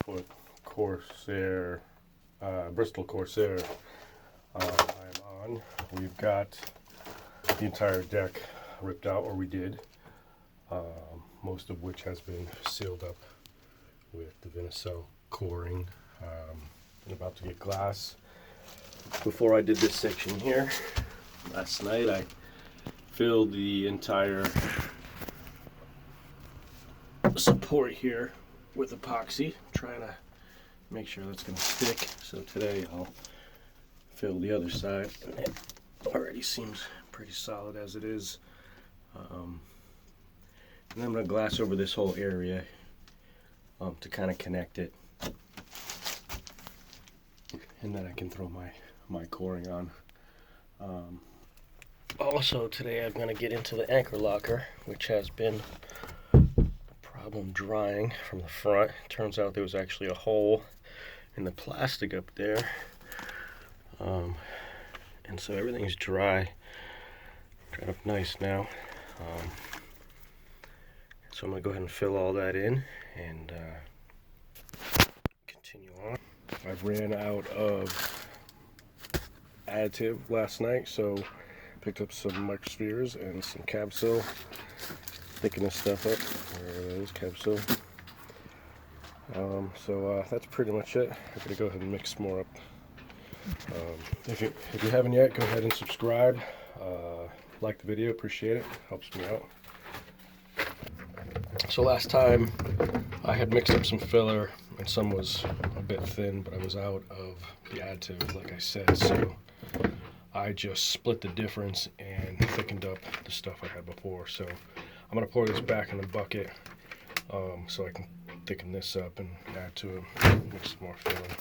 4-foot corsair, Bristol corsair I'm on. We've got the entire deck ripped out, or we did, most of which has been sealed up with the Vinicel coring. I'm about to get glass. Before I did this section here, last night I filled the entire support here with epoxy, trying to make sure that's going to stick. So today I'll fill the other side. It already seems pretty solid as it is. And then I'm going to glass over this whole area to kind of connect it. And then I can throw my coring on. Also today I'm going to get into the anchor locker, which has been a problem drying from the front. Turns out there was actually a hole in the plastic up there. And so everything's dried up nice now. So I'm going to go ahead and fill all that in and continue on. I ran out of additive last night, so picked up some microspheres and some Cabsil, thicken this stuff up. There it is, Cabsil. So that's pretty much it. I'm going to go ahead and mix more up. If you haven't yet, go ahead and subscribe. Like the video, appreciate it. Helps me out. So last time I had mixed up some filler and some was a bit thin, but I was out of the additive, like I said, so I just split the difference and thickened up the stuff I had before. So I'm going to pour this back in the bucket so I can thicken this up and add to it, mix some more filling.